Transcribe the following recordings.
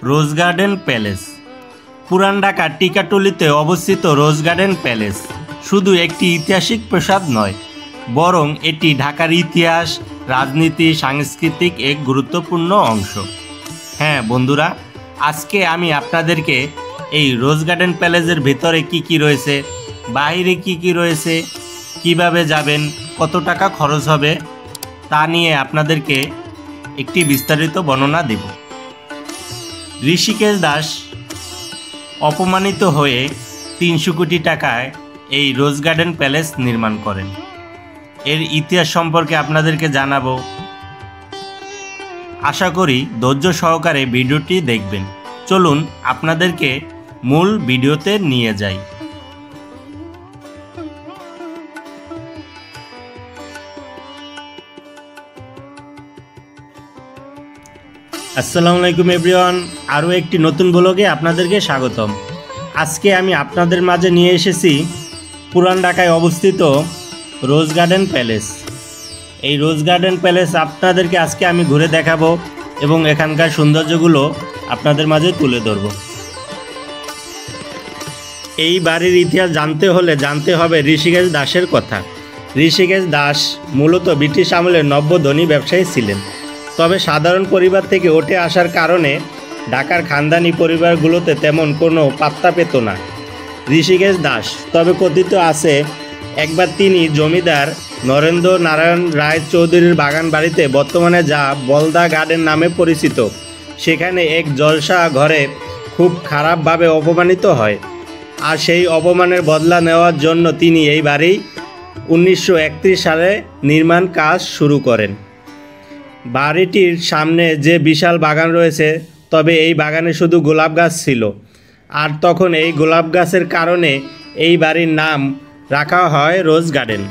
রোজ garden palace. পুরান ঢাকার টিকাটুলিতে অবস্থিত রোজ গার্ডেন প্যালেস শুধু একটি ঐতিহাসিক প্রাসাদ নয়, বরং এটি ঢাকার ইতিহাস, রাজনীতি, সাংস্কৃতিক এক গুরুত্বপূর্ণ অংশ। হ্যাঁ বন্ধুরা, আজকে আমি আপনাদেরকে এই রোজ গার্ডেন প্যালেসের ভেতরে কি কি রয়েছে, বাইরে কি কি রয়েছে, কিভাবে যাবেন, কত টাকা খরচ হবে তা নিয়ে আপনাদেরকে একটি বিস্তারিত বর্ণনা দেব। ঋষিকেশ দাস অপমানিত হয়ে 300 কোটি টাকায় এই রোজ গার্ডেন প্যালেস নির্মাণ করেন। এর ইতিহাস সম্পর্কে আপনাদেরকে জানাবো। আশা করি ধৈর্য সহকারে ভিডিওটি দেখবেন। চলুন আপনাদেরকে মূল ভিডিওতে নিয়ে যাই। আসসালামু আলাইকুম এভরিওয়ান, আরও একটি নতুন ব্লগে আপনাদেরকে স্বাগতম। আজকে আমি আপনাদের মাঝে নিয়ে এসেছি পুরান ঢাকায় অবস্থিত রোজ গার্ডেন প্যালেস। এই রোজ গার্ডেন প্যালেস আপনাদেরকে আজকে আমি ঘুরে দেখাবো এবং এখানকার সৌন্দর্যগুলো আপনাদের মাঝে তুলে ধরব। এই বাড়ির ইতিহাস জানতে হলে জানতে হবে ঋষিকেশ দাসের কথা। ঋষিকেশ দাস মূলত ব্রিটিশ আমলের নব্য ধনী ব্যবসায়ী ছিলেন, তবে সাধারণ পরিবার থেকে উঠে আসার কারণে ঢাকার খানদানি পরিবারগুলোতে তেমন কোনো পাত্তা পেত না ঋষিকেশ দাস। তবে কথিত আছে একবার তিনি জমিদার নরেন্দ্র নারায়ণ রায় চৌধুরীর বাগান বাড়িতে, বর্তমানে যা বলদা গার্ডেন নামে পরিচিত, সেখানে এক জলসা ঘরে খুব খারাপভাবে অপমানিত হয়। আর সেই অপমানের বদলা নেওয়ার জন্য তিনি এই বাড়ি 1931 সালে নির্মাণ কাজ শুরু করেন। বাড়িটির সামনে যে বিশাল বাগান রয়েছে, তবে এই বাগানে শুধু গোলাপ গাছ ছিল, আর তখন এই গোলাপ গাছের কারণে এই বাড়ির নাম রাখা হয় রোজ গার্ডেন।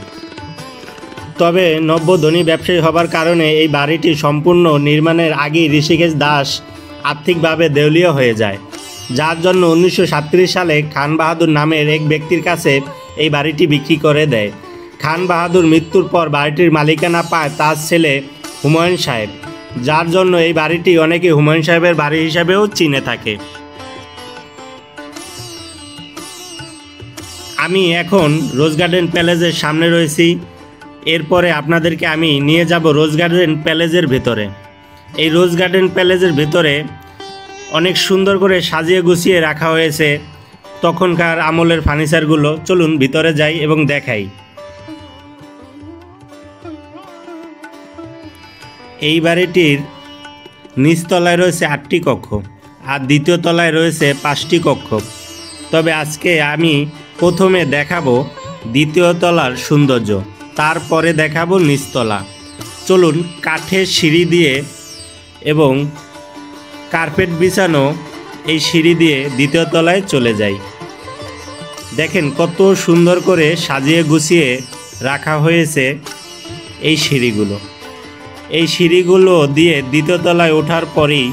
তবে নব্য ধনী ব্যবসায়ী হবার কারণে এই বাড়িটি সম্পূর্ণ নির্মাণের আগেই ঋষিকেশ দাস আর্থিকভাবে দেউলিয়া হয়ে যায়, যার জন্য 1937 সালে খান বাহাদুর নামের এক ব্যক্তির কাছে এই বাড়িটি বিক্রি করে দেয়। খান বাহাদুর মৃত্যুর পর বাড়িটির মালিকানা পায় তার ছেলে হুমায়ুন সাহেব, যার জন্য এই বাড়িটি অনেকে হুমায়ুন সাহেবের বাড়ি হিসাবেও চিনে থাকে। আমি এখন রোজ গার্ডেন প্যালেসের সামনে রয়েছি। এরপরে আপনাদেরকে আমি নিয়ে যাব রোজ গার্ডেন প্যালেসের ভেতরে। এই রোজ গার্ডেন প্যালেসের ভেতরে অনেক সুন্দর করে সাজিয়ে গুছিয়ে রাখা হয়েছে তখনকার আমলের ফার্নিচারগুলো। চলুন ভিতরে যাই এবং দেখাই। এই বাড়িটির নিচতলায় রয়েছে 8টি কক্ষ আর দ্বিতীয় তলায় রয়েছে 5টি কক্ষ। তবে আজকে আমি প্রথমে দেখাবো দ্বিতীয় তলার সৌন্দর্য, তারপরে দেখাবো নিচতলা। চলুন কাঠের সিঁড়ি দিয়ে এবং কার্পেট বিছানো এই সিঁড়ি দিয়ে দ্বিতীয় তলায় চলে যাই। দেখেন কত সুন্দর করে সাজিয়ে গুছিয়ে রাখা হয়েছে এই সিঁড়িগুলো। এই সিঁড়িগুলো দিয়ে দ্বিতীয় তলায় ওঠার পরেই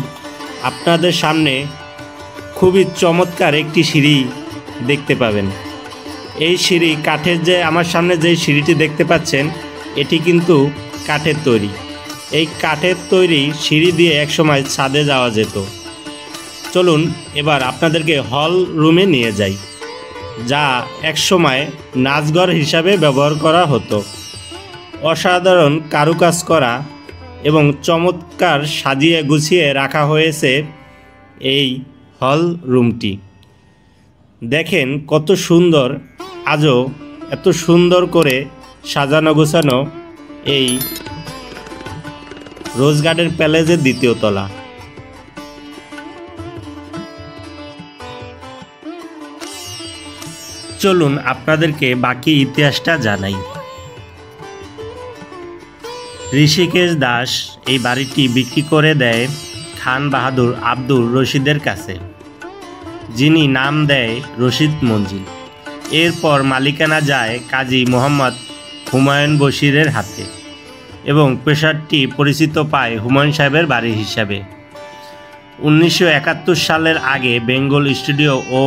আপনাদের সামনে খুবই চমৎকার একটি সিঁড়ি দেখতে পাবেন। এই সিঁড়ি কাঠের, যে আমার সামনে যে সিঁড়িটি দেখতে পাচ্ছেন, এটি কিন্তু কাঠের তৈরি। এই কাঠের তৈরি সিঁড়ি দিয়ে একসময় ছাদে যাওয়া যেত। চলুন এবার আপনাদেরকে হল রুমে নিয়ে যাই, যা একসময় নাচঘর হিসাবে ব্যবহার করা হতো। অসাধারণ কারুকাজ করা এবং চমৎকার সাজিয়ে গুছিয়ে রাখা হয়েছে এই হল রুমটি। দেখেন কত সুন্দর, আজও এত সুন্দর করে সাজানো গোছানো এই রোজ গার্ডেন প্যালেসের দ্বিতীয় তলা। চলুন আপনাদেরকে বাকি ইতিহাসটা জানাই। ঋষিকেশ দাস এই বাড়িটি বিক্রি করে দেয় খান বাহাদুর আব্দুর রশিদের কাছে, যিনি নাম দেয় রশিদ মঞ্জিল। এরপর মালিকানা যায় কাজী মোহাম্মদ হুমায়ুন বশিরের হাতে এবং প্রাসাদটি পরিচিত পায় হুমায়ুন সাহেবের বাড়ি হিসাবে। 1971 সালের আগে বেঙ্গল স্টুডিও ও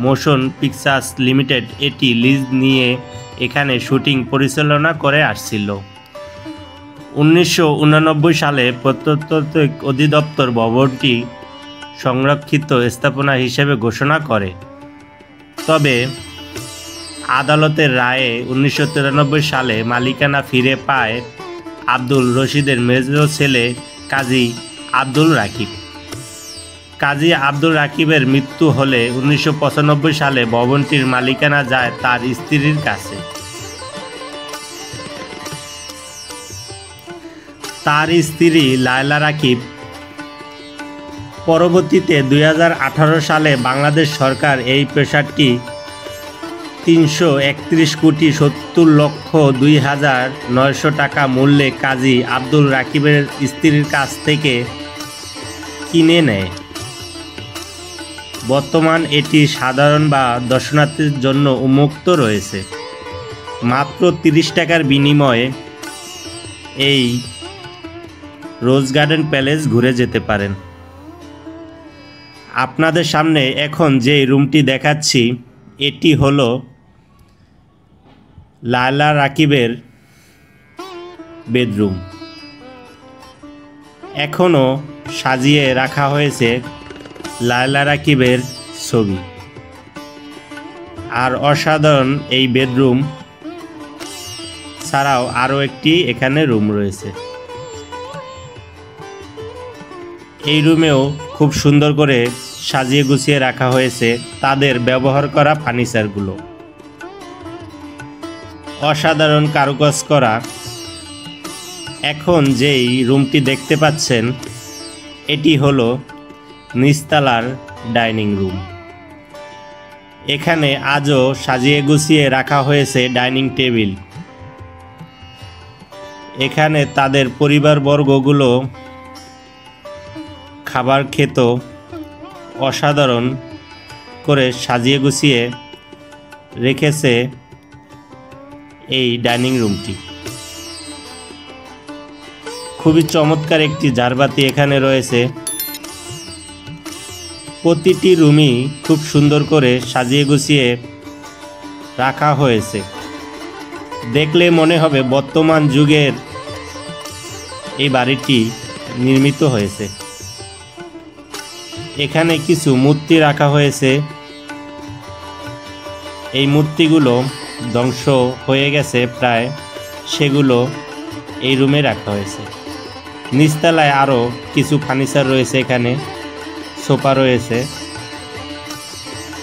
মোশন পিকচার্স লিমিটেড এটি লিজ নিয়ে এখানে শুটিং পরিচালনা করে আসছিল। 1989 সালে প্রত্নতত্ত্ব অধিদপ্তর ভবনটি সংরক্ষিত স্থাপনা হিসেবে ঘোষণা করে। তবে আদালতের রায়ে 1993 সালে মালিকানা ফিরে পায় আব্দুল রশিদের মেজ ছেলে কাজী আব্দুল রাকিব। কাজী আব্দুল রাকিবের মৃত্যু হলে 1995 সালে ভবনটির মালিকানা যায় তার স্ত্রীর কাছে। তার স্ত্রী লায়লা রাকিব পরবর্তীতে 2018 সালে বাংলাদেশ সরকার এই প্রাসাদটি 331,70,02,900 টাকা মূল্যে কাজী আব্দুল রাকিবের স্ত্রীর কাছ থেকে কিনে নেয়। বর্তমান এটি সাধারণ বা দর্শনার্থীর জন্য উন্মুক্ত রয়েছে। মাত্র 30 টাকার বিনিময়ে এই রোজ গার্ডেন প্যালেস ঘুরে যেতে পারেন। আপনাদের সামনে এখন যে রুমটি দেখাচ্ছি এটি হলো লায়লা রাকিবের বেডরুম। এখনও সাজিয়ে রাখা হয়েছে লায়লা রাকিবের ছবি। আর অসাধারণ এই বেডরুম ছাড়াও আরও একটি এখানে রুম রয়েছে। এই রুমেও খুব সুন্দর করে সাজিয়ে গুছিয়ে রাখা হয়েছে তাদের ব্যবহার করা ফার্নিচারগুলো। অসাধারণ কারুকাজ করা। এখন যেই রুমটি দেখতে পাচ্ছেন এটি হলো নিচতলার ডাইনিং রুম। এখানে আজও সাজিয়ে গুছিয়ে রাখা হয়েছে ডাইনিং টেবিল। এখানে তাদের পরিবারবর্গগুলো খাবার খেত। অসাধারণ করে সাজিয়ে গুছিয়ে রেখেছে এই ডাইনিং রুমটি। খুবই চমৎকার একটি ঝাড়বাতি এখানে রয়েছে। প্রতিটি রুমই খুব সুন্দর করে সাজিয়ে গুছিয়ে রাখা হয়েছে। দেখলে মনে হবে বর্তমান যুগের এই বাড়িটি নির্মিত হয়েছে। এখানে কিছু মূর্তি রাখা হয়েছে। এই মূর্তিগুলো ধ্বংস হয়ে গেছে প্রায়, সেগুলো এই রুমে রাখা হয়েছে। নিচতলায় আরও কিছু ফার্নিচার রয়েছে, এখানে সোফা রয়েছে।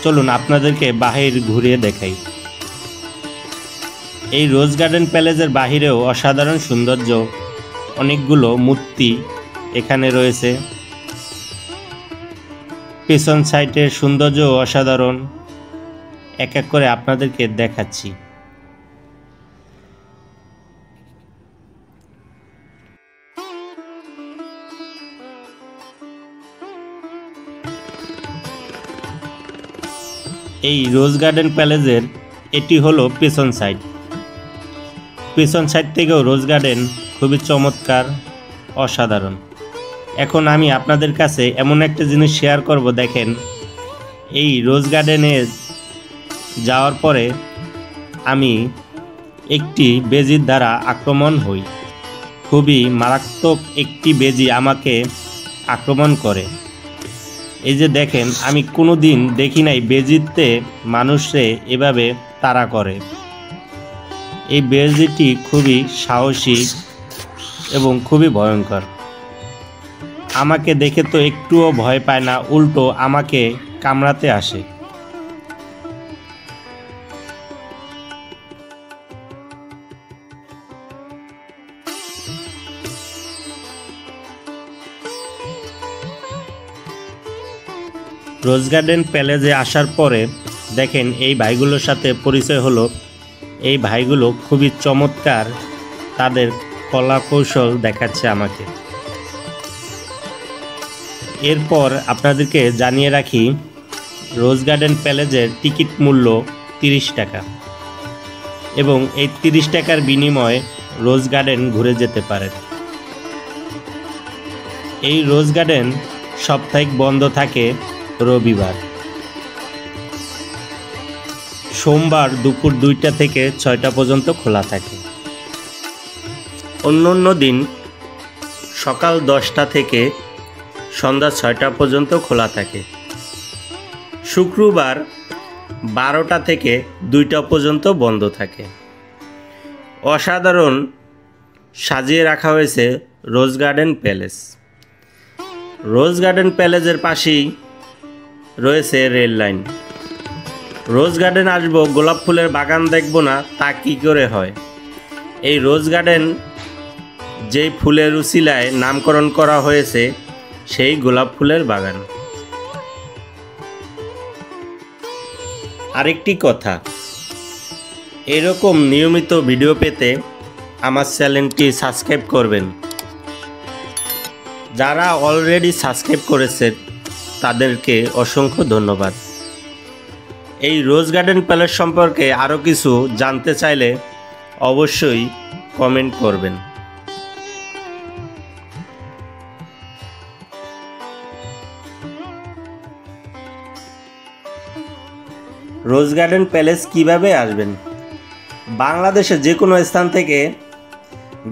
চলুন আপনাদেরকে বাহির ঘুরিয়ে দেখাই। এই রোজ গার্ডেন প্যালেসের বাহিরেও অসাধারণ সৌন্দর্য, অনেকগুলো মূর্তি এখানে রয়েছে। পেছন সাইডের সৌন্দর্য অসাধারণ। এক এক করে আপনাদেরকে দেখাচ্ছি। এই রোজ গার্ডেন প্যালেসের এটি হলো পেছন সাইড। পেছন সাইড থেকেও রোজ গার্ডেন খুবই চমৎকার, অসাধারণ। এখন আমি আপনাদের কাছে এমন একটা জিনিস শেয়ার করব। দেখেন, এই রোজ গার্ডেনে যাওয়ার পরে আমি একটি বেজির দ্বারা আক্রমণ হই। খুবই মারাত্মক একটি বেজি আমাকে আক্রমণ করে। এই যে দেখেন, আমি কোনো দিন দেখি নাই বেজিতে মানুষে এভাবে তাড়া করে। এই বেজিটি খুবই সাহসী এবং খুবই ভয়ঙ্কর। আমাকে দেখে তো একটুও ভয় পায় না, উল্টো আমাকে কামড়াতে আসে। রোজ গার্ডেন প্যালেসে আসার পরে দেখেন এই ভাইগুলোর সাথে পরিচয় হলো। এই ভাইগুলো খুবই চমৎকার, তাদের কলা কৌশল দেখাচ্ছে আমাকে। এরপর আপনাদেরকে জানিয়ে রাখি, রোজ গার্ডেন প্যালেসের টিকিট মূল্য 30 টাকা এবং এই 30 টাকার বিনিময়ে রোজ গার্ডেন ঘুরে যেতে পারেন। এই রোজ গার্ডেন সাপ্তাহিক বন্ধ থাকে রবিবার। সোমবার দুপুর 2টা থেকে 6টা পর্যন্ত খোলা থাকে। অন্য দিন সকাল 10টা থেকে সন্ধ্যা 6টা পর্যন্ত খোলা থাকে। শুক্রবার 12টা থেকে 2টা পর্যন্ত বন্ধ থাকে। অসাধারণ সাজিয়ে রাখা হয়েছে রোজ গার্ডেন প্যালেস। রোজ গার্ডেন প্যালেসের পাশেই রয়েছে রেল লাইন। রোজ গার্ডেন আসবো, গোলাপ ফুলের বাগান দেখব না, তা কী করে হয়? এই রোজ গার্ডেন যেই ফুলের উছিলায় নামকরণ করা হয়েছে সেই গোলাপ ফুলের বাগান। আরেকটি কথা, এরকম নিয়মিত ভিডিও পেতে আমার চ্যানেলটি সাবস্ক্রাইব করবেন। যারা অলরেডি সাবস্ক্রাইব করেছেন তাদেরকে অসংখ্য ধন্যবাদ। এই রোজ গার্ডেন প্যালেস সম্পর্কে আরও কিছু জানতে চাইলে অবশ্যই কমেন্ট করবেন। রোজ গার্ডেন প্যালেস কিভাবে আসবেন? বাংলাদেশের যে কোনো স্থান থেকে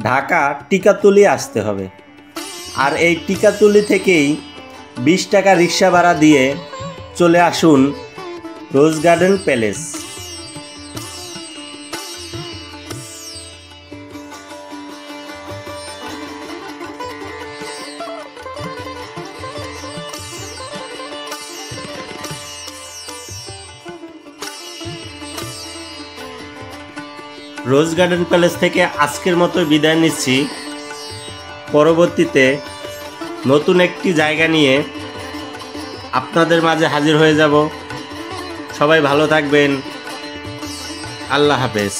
ঢাকা টিকাতুলি আসতে হবে। আর এই টিকাতুলি থেকেই 20 টাকা রিক্সা ভাড়া দিয়ে চলে আসুন রোজ গার্ডেন প্যালেস। রোজ গার্ডেন প্যালেস থেকে আজকের মতো বিদায় নিচ্ছি। পরবর্তীতে নতুন একটি জায়গা নিয়ে আপনাদের মাঝে হাজির হয়ে যাব। সবাই ভালো থাকবেন। আল্লাহ হাফেজ।